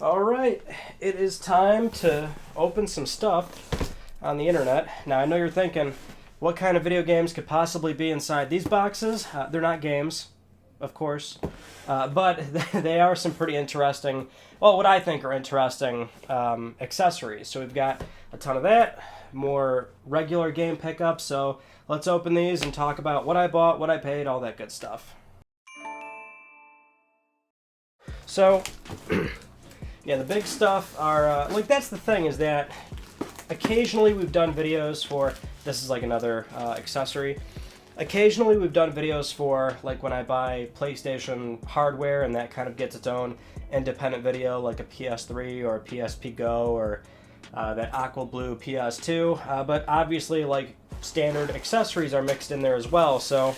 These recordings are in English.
Alright, it is time to open some stuff on the internet. Now, I know you're thinking, what kind of video games could possibly be inside these boxes? They're not games, of course, but they are some pretty interesting, well, what I think are interesting accessories. So we've got a ton of that, more regular game pickups, so let's open these and talk about what I bought, what I paid, all that good stuff. So... yeah, the big stuff are, like, that's the thing, is that occasionally we've done videos for, this is like another accessory, occasionally we've done videos for, like, when I buy PlayStation hardware, and that kind of gets its own independent video, like a PS3 or a PSP Go, or that aqua blue PS2, but obviously, like, standard accessories are mixed in there as well, so...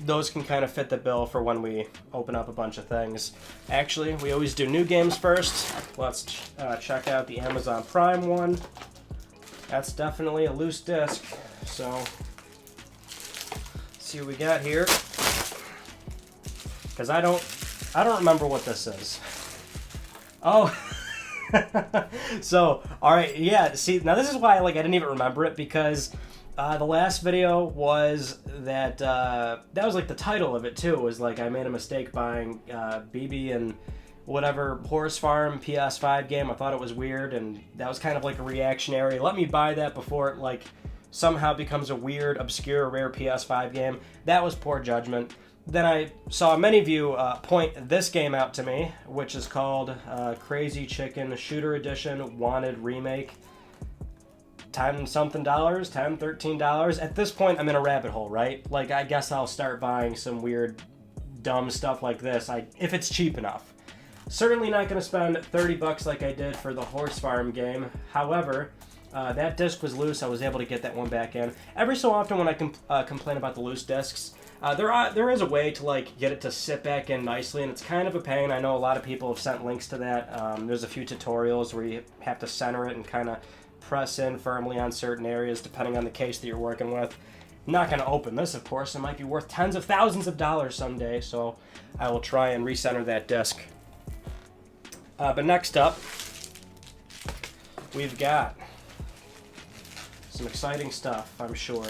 those can kind of fit the bill for when we open up a bunch of things. Actually, we always do new games first. Let's check out the Amazon Prime one. That's definitely a loose disc. So, let's see what we got here. Because I don't remember what this is. Oh. So, all right, yeah. See, now this is why I didn't even remember it, because. The last video was that, that was like the title of it too, was like I made a mistake buying BB and whatever Horse Farm PS5 game. I thought it was weird, and that was kind of like a reactionary, let me buy that before it like somehow becomes a weird, obscure, rare PS5 game. That was poor judgment. Then I saw many of you point this game out to me, which is called Crazy Chicken Shooter Edition Wanted Remake. $10 something, $10, $13. At this point, I'm in a rabbit hole, right? Like, I guess I'll start buying some weird, dumb stuff like this, if it's cheap enough. Certainly not going to spend $30 like I did for the Horse Farm game. However, that disc was loose. I was able to get that one back in. Every so often when I complain about the loose discs, there is a way to like get it to sit back in nicely, and it's kind of a pain. I know a lot of people have sent links to that. There's a few tutorials where you have to center it and kind of press in firmly on certain areas depending on the case that you're working with. I'm not going to open this, of course. It might be worth tens of thousands of dollars someday, so I will try and recenter that disc. But next up, we've got some exciting stuff, I'm sure.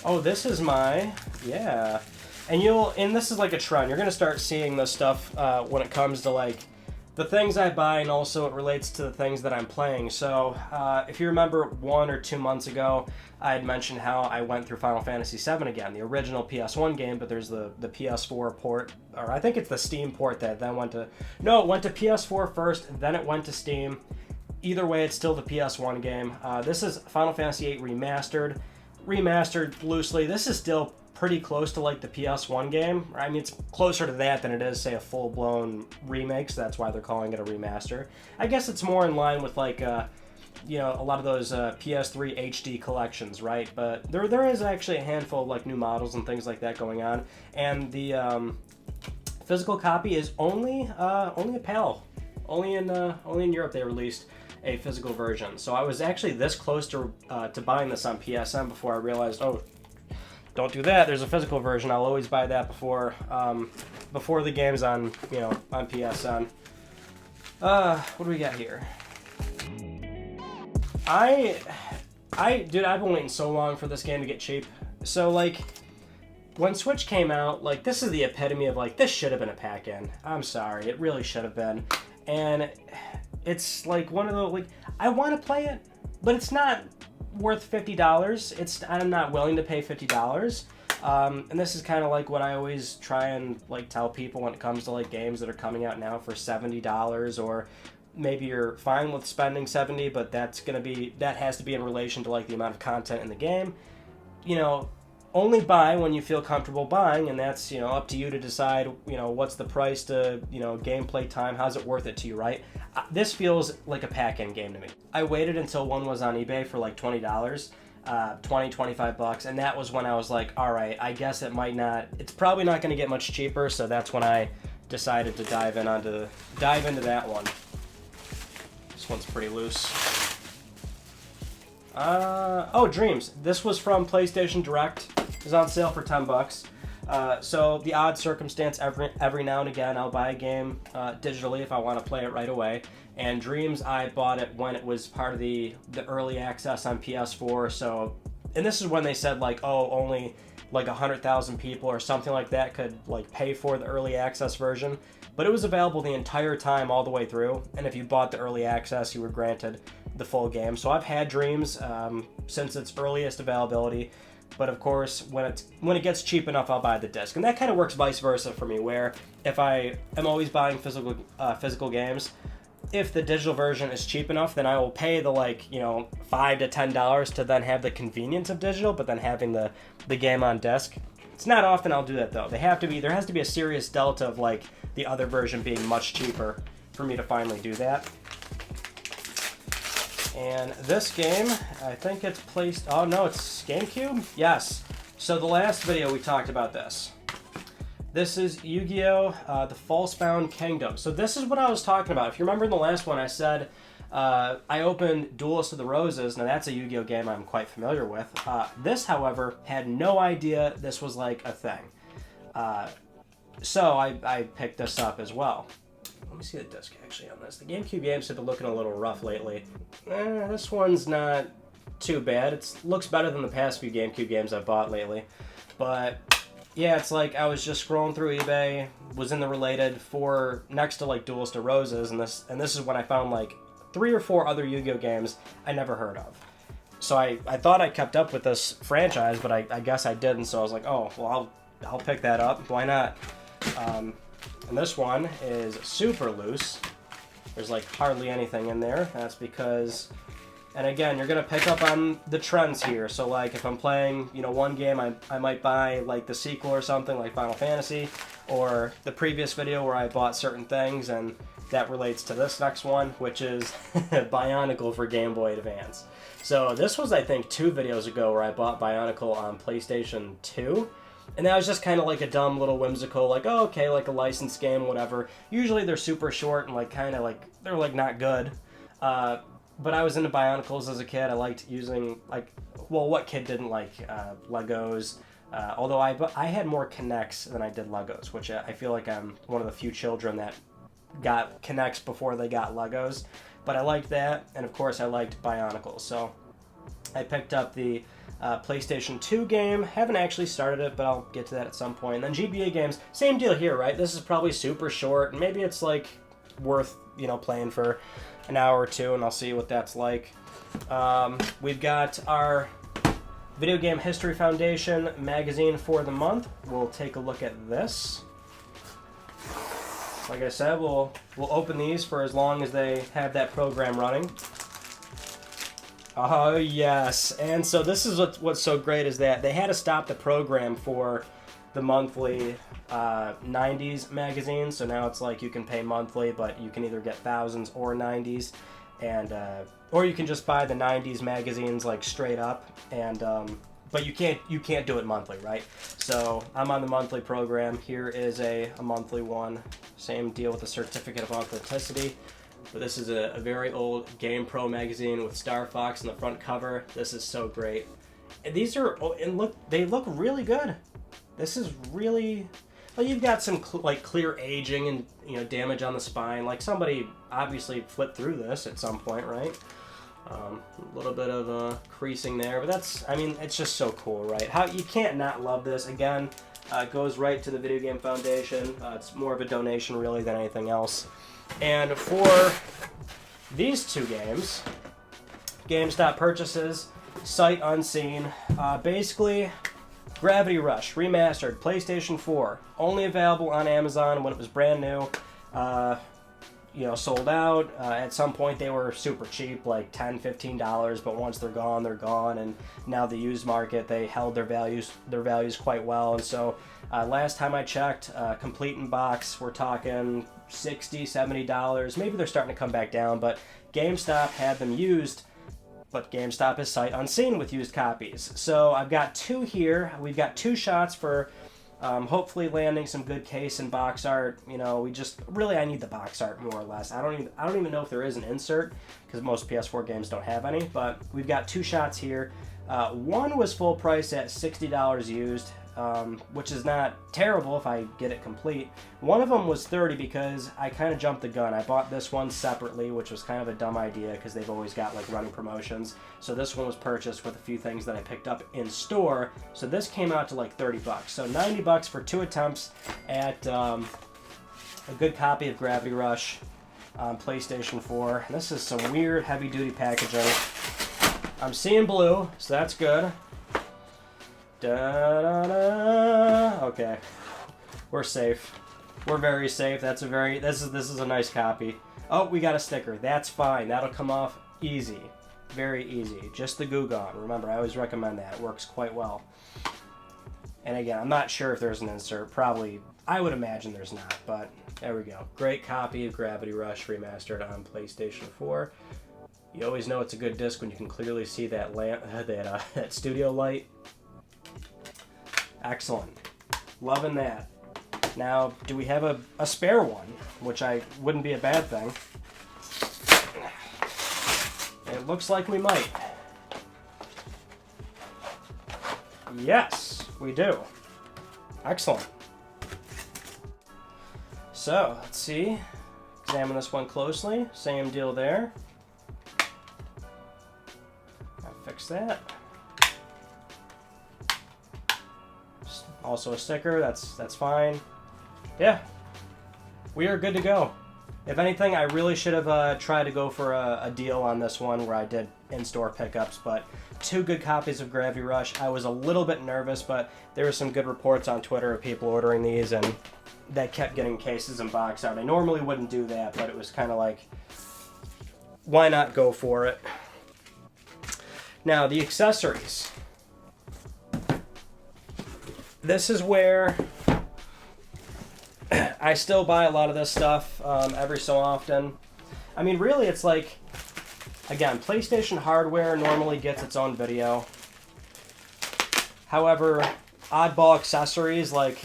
Oh, this is my, yeah. And this is like a trend. You're going to start seeing this stuff when it comes to like the things I buy, and also it relates to the things that I'm playing. So, if you remember 1 or 2 months ago, I had mentioned how I went through Final Fantasy VII again, the original PS1 game, but there's the PS4 port, or I think it's the Steam port that then went to... No, it went to PS4 first, then it went to Steam. Either way, it's still the PS1 game. This is Final Fantasy VIII Remastered. Remastered loosely. This is still pretty close to like the PS1 game. I mean, it's closer to that than it is, say, a full-blown remake, so that's why they're calling it a remaster. I guess it's more in line with like, you know, a lot of those PS3 HD collections, right? But there is actually a handful of like new models and things like that going on, and the physical copy is only a PAL. Only in Europe they released a physical version. So I was actually this close to buying this on PSN before I realized, oh, don't do that. There's a physical version. I'll always buy that before the game's on, you know, on PSN. What do we got here? Dude, I've been waiting so long for this game to get cheap. So like, when Switch came out, like, this is the epitome of like, this should have been a pack-in. I'm sorry, it really should have been. And it's like one of the, like, I want to play it, but it's not worth $50. I'm not willing to pay $50. And this is kind of like what I always try and like tell people when it comes to like games that are coming out now for $70, or maybe you're fine with spending $70, but that has to be in relation to like the amount of content in the game. You know, only buy when you feel comfortable buying, and that's, you know, up to you to decide, you know, what's the price to, you know, gameplay time, how's it worth it to you, right? This feels like a pack-in game to me. I waited until one was on eBay for like $20, $25, and that was when I was like, all right, I guess it's probably not going to get much cheaper, so that's when I decided to dive into that one. This one's pretty loose. Oh, Dreams. This was from PlayStation Direct. It was on sale for $10. So the odd circumstance, every now and again, I'll buy a game digitally if I want to play it right away. And Dreams, I bought it when it was part of the early access on PS4. So, and this is when they said like, oh, only like 100,000 people or something like that could like pay for the early access version. But it was available the entire time all the way through. And if you bought the early access, you were granted the full game. So I've had Dreams since its earliest availability. But of course, when it gets cheap enough, I'll buy the disc. And that kind of works vice versa for me, where if I am always buying physical games, if the digital version is cheap enough, then I will pay the like, $5 to $10 to then have the convenience of digital, but then having the game on disc. It's not often I'll do that though. There has to be a serious delta of like the other version being much cheaper for me to finally do that. And this game, I think it's placed... Oh, no, it's GameCube? Yes. So the last video we talked about this. This is Yu-Gi-Oh! The Falsebound Kingdom. So this is what I was talking about. If you remember in the last one, I said I opened Duelist of the Roses. Now, that's a Yu-Gi-Oh! Game I'm quite familiar with. This, however, had no idea this was like a thing. So I picked this up as well. Let me see the disc actually on this. The GameCube games have been looking a little rough lately. This one's not too bad. It looks better than the past few GameCube games I've bought lately. But yeah, it's like I was just scrolling through eBay, was in the related for next to like Duelist of Roses, and this is when I found like 3 or 4 other Yu-Gi-Oh games I never heard of. So I thought I kept up with this franchise, but I guess I didn't. So I was like, oh well, I'll pick that up. Why not? And this one is super loose. There's like hardly anything in there. That's because, and again, you're gonna pick up on the trends here. So like if I'm playing, one game, I might buy like the sequel or something like Final Fantasy, or the previous video where I bought certain things, and that relates to this next one, which is Bionicle for Game Boy Advance. So this was, I think, 2 videos ago where I bought Bionicle on PlayStation 2. And that was just kind of like a dumb little whimsical, like, oh, okay, like a licensed game, whatever. Usually they're super short and like kind of like, they're like not good. But I was into Bionicles as a kid. I liked using like, well, what kid didn't like Legos? Although I had more Kinects than I did Legos, which I feel like I'm one of the few children that got Kinects before they got Legos. But I liked that, and of course I liked Bionicles. So I picked up the PlayStation 2 game. Haven't actually started it, but I'll get to that at some point. And then GBA games, same deal here, right? This is probably super short, and maybe it's like worth, playing for an hour or 2, and I'll see what that's like. We've got our Video Game History Foundation magazine for the month. We'll take a look at this. Like I said, we'll open these for as long as they have that program running. Oh, yes. And so this is what's so great is that they had to stop the program for the monthly 90s magazine. So now it's like you can pay monthly, but you can either get thousands or 90s. And or you can just buy the 90s magazines like straight up. And but you can't do it monthly, right? So I'm on the monthly program. Here is a monthly one. Same deal with the certificate of authenticity. But this is a very old Game Pro magazine with Star Fox on the front cover. This is so great. And these are, they look really good. This is really, well, you've got some clear aging and damage on the spine. Like somebody obviously flipped through this at some point, right? A little bit of creasing there, but it's just so cool, right? How you can't not love this. Again, it goes right to the Video Game Foundation. It's more of a donation really than anything else. And for these 2 games, GameStop purchases, sight unseen. Basically, Gravity Rush Remastered, PlayStation 4, only available on Amazon when it was brand new. Sold out. At some point they were super cheap, like $10, $15, but once they're gone, they're gone. And now the used market, they held their values quite well. And so last time I checked, complete in box, we're talking $60, $70. Maybe they're starting to come back down, but GameStop had them used, but GameStop is sight unseen with used copies. So I've got 2 here. We've got 2 shots for hopefully landing some good case and box art. I need the box art more or less. I don't even know if there is an insert because most PS4 games don't have any, but we've got 2 shots here. One was full price at $60 used. which is not terrible if I get it complete. One of them was $30 because I kind of jumped the gun. I bought this one separately, which was kind of a dumb idea because they've always got like running promotions. So this one was purchased with a few things that I picked up in store. So this came out to like $30. So $90 for 2 attempts at a good copy of Gravity Rush on PlayStation 4. And this is some weird heavy-duty packaging. I'm seeing blue, so that's good. Da-da-da. Okay, we're safe. We're very safe. This is a nice copy. Oh, we got a sticker. That's fine. That'll come off easy, very easy. Just the Goo Gone. Remember, I always recommend that. It works quite well. And again, I'm not sure if there's an insert. Probably, I would imagine there's not. But there we go. Great copy of Gravity Rush remastered on PlayStation 4. You always know it's a good disc when you can clearly see that lamp, that studio light. Excellent. Loving that. Now, do we have a spare one? Which wouldn't be a bad thing. It looks like we might. Yes, we do. Excellent. So, let's see. Examine this one closely. Same deal there. I'll fix that. Also a sticker, that's fine. Yeah, we are good to go. If anything, I really should have tried to go for a deal on this one where I did in-store pickups, but 2 good copies of Gravity Rush. I was a little bit nervous, but there were some good reports on Twitter of people ordering these, and they kept getting cases and box art. I normally wouldn't do that, but it was kind of like, why not go for it? Now, the accessories. This is where I still buy a lot of this stuff every so often. I mean, really, it's like, again, PlayStation hardware normally gets its own video. However, oddball accessories, like,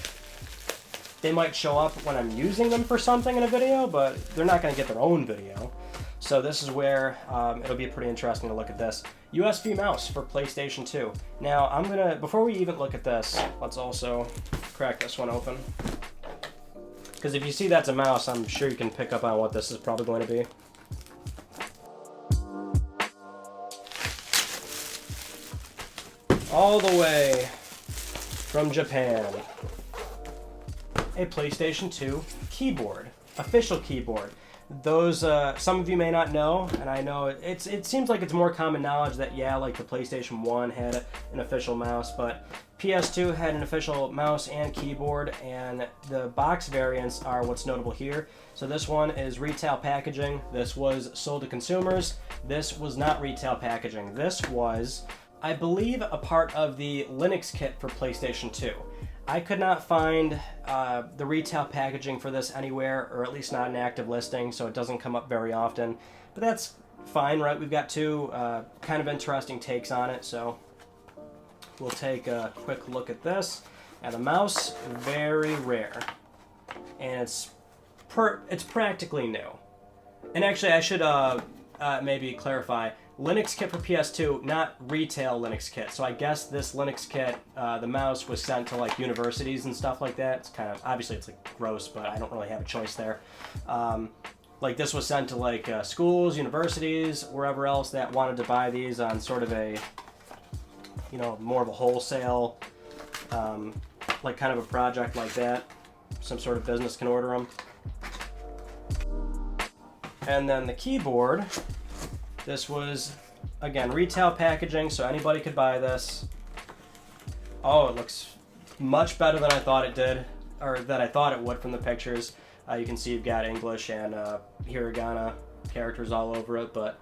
they might show up when I'm using them for something in a video, but they're not going to get their own video. So this is where it'll be pretty interesting to look at this. USB mouse for PlayStation 2. Now, before we even look at this, let's also crack this one open. Because if you see that's a mouse, I'm sure you can pick up on what this is probably going to be. All the way from Japan. A PlayStation 2 keyboard. Official keyboard. Those, some of you may not know, and I know it seems like it's more common knowledge that, yeah, like the PlayStation 1 had an official mouse, but PS2 had an official mouse and keyboard, and the box variants are what's notable here. So this one is retail packaging. This was sold to consumers. This was not retail packaging. This was, I believe, a part of the Linux kit for PlayStation 2. I could not find the retail packaging for this anywhere, or at least not an active listing, so it doesn't come up very often. But that's fine, right? We've got 2 kind of interesting takes on it, so we'll take a quick look at this. Now, the mouse, very rare, and it's practically new. And actually, I should maybe clarify. Linux kit for PS2, not retail Linux kit. So I guess this Linux kit, the mouse was sent to like universities and stuff like that. It's kind of, obviously it's like gross, but I don't really have a choice there. Like this was sent to like schools, universities, wherever else that wanted to buy these on sort of a, you know, more of a wholesale, like kind of a project like that. Some sort of business can order them. And then the keyboard. This was, again, retail packaging, so anybody could buy this. Oh, it looks much better than I thought it did, or that I thought it would from the pictures. You can see you've got English and hiragana characters all over it, but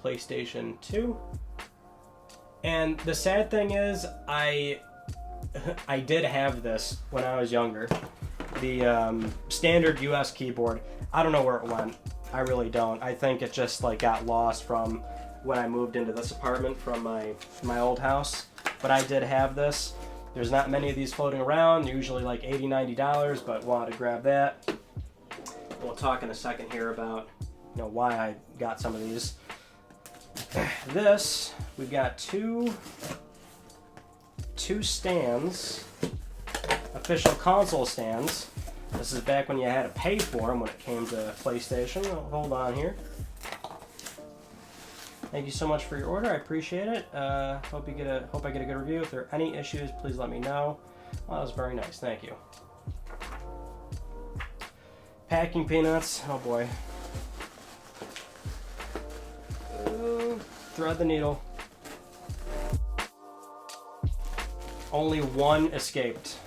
PlayStation 2. And the sad thing is, I did have this when I was younger. The standard US keyboard. I don't know where it went. I really don't. I think it just like got lost from when I moved into this apartment from my old house. But I did have this. There's not many of these floating around. They're usually like $80, $90, but wanted to grab that. We'll talk in a second here about, you know, why I got some of these. This, we've got two stands official console stands. This is back when you had to pay for them when it came to PlayStation. Oh, hold on here. Thank you so much for your order. I appreciate it. Hope I get a good review. If there are any issues, please let me know. Well, that was very nice. Thank you. Packing peanuts. Oh boy. Thread the needle. Only one escaped.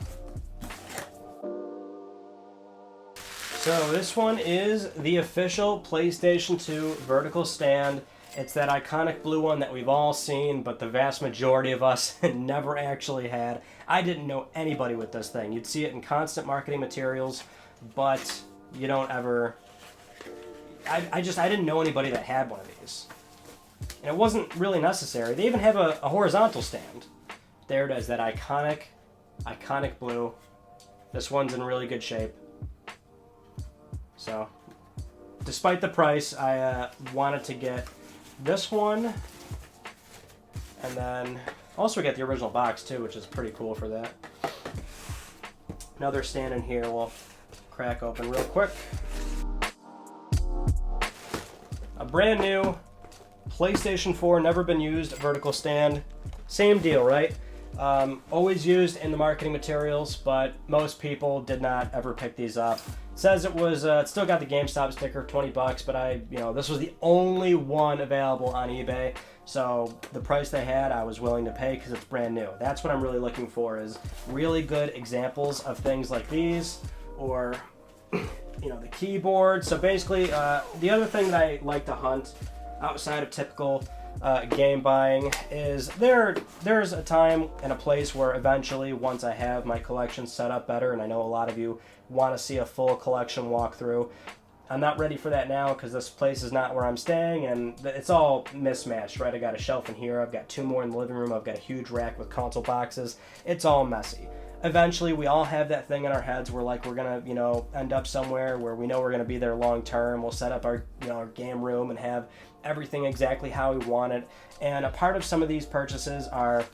So this one is the official PlayStation 2 vertical stand. It's that iconic blue one that we've all seen, but the vast majority of us never actually had. I didn't know anybody with this thing. You'd see it in constant marketing materials, but you don't ever... I didn't know anybody that had one of these. And it wasn't really necessary. They even have a horizontal stand. There it is, that iconic blue. This one's in really good shape. So, despite the price, I wanted to get this one, and then also get the original box too, which is pretty cool for that. Another stand in here we'll crack open real quick. A brand new PlayStation 4, never been used vertical stand. Same deal, right? Always used in the marketing materials, but most people did not ever pick these up. It says it was, it still got the GameStop sticker, 20 bucks, but this was the only one available on eBay, so the price they had I was willing to pay because it's brand new. That's what I'm really looking for, is really good examples of things like these, or the keyboard. So basically, the other thing that I like to hunt outside of typical game buying is there's a time and a place where eventually, once I have my collection set up better, and I know a lot of you want to see a full collection walkthrough, I'm not ready for that now because this place is not where I'm staying, and it's all mismatched, right? I got a shelf in here, I've got two more in the living room, I've got a huge rack with console boxes. It's all messy. Eventually, we all have that thing in our heads where we're gonna, end up somewhere where we know we're gonna be there long term. We'll set up our, our game room and have everything exactly how we want it. And a part of some of these purchases are,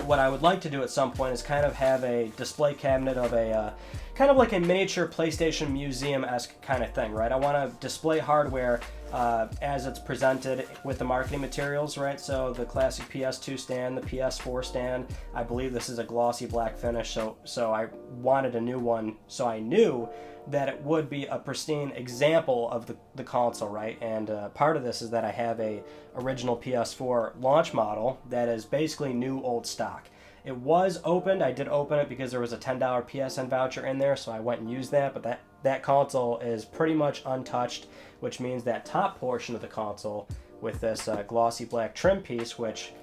what I would like to do at some point is kind of have a display cabinet of a, kind of like a miniature PlayStation museum-esque kind of thing, right? I want to display hardware as it's presented with the marketing materials, right? So the classic PS2 stand, the PS4 stand, I believe this is a glossy black finish, so I wanted a new one, so I knew that it would be a pristine example of the console, right? And part of this is that I have a original PS4 launch model that is basically new old stock. It was opened. I did open it because there was a $10 PSN voucher in there, so I went and used that, but that console is pretty much untouched, which means that top portion of the console with this glossy black trim piece, which,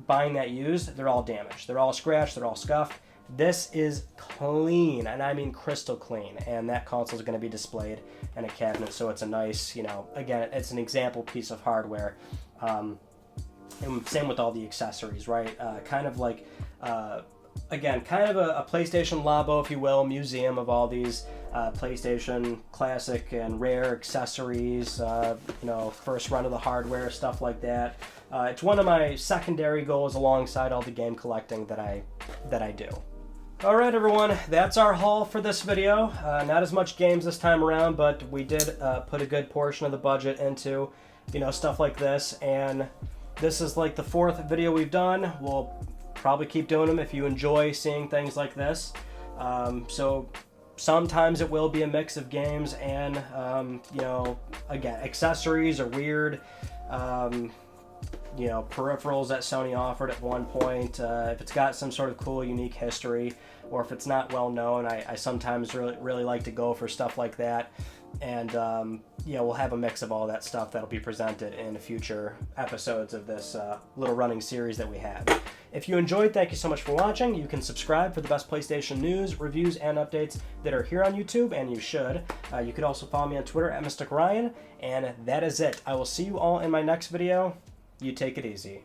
buying that used, they're all damaged. They're all scratched, they're all scuffed. This is clean, and I mean crystal clean, and that console is going to be displayed in a cabinet, so it's a nice, again, it's an example piece of hardware. And same with all the accessories, right? Kind of like, again, kind of a PlayStation Labo, if you will, museum of all these PlayStation classic and rare accessories, first run of the hardware, stuff like that. It's one of my secondary goals alongside all the game collecting that I do. Alright everyone, that's our haul for this video. Not as much games this time around, but we did put a good portion of the budget into, stuff like this, and this is like the 4th video we've done. We'll probably keep doing them if you enjoy seeing things like this. So sometimes it will be a mix of games and, again, accessories or weird, peripherals that Sony offered at one point. If it's got some sort of cool, unique history, or if it's not well known, I sometimes really like to go for stuff like that. And we'll have a mix of all that stuff that'll be presented in future episodes of this little running series that we have. If you enjoyed, thank you so much for watching. You can subscribe for the best PlayStation news, reviews, and updates that are here on YouTube, and you should. You could also follow me on Twitter at Mystic Ryan, and that is it. I will see you all in my next video. You take it easy.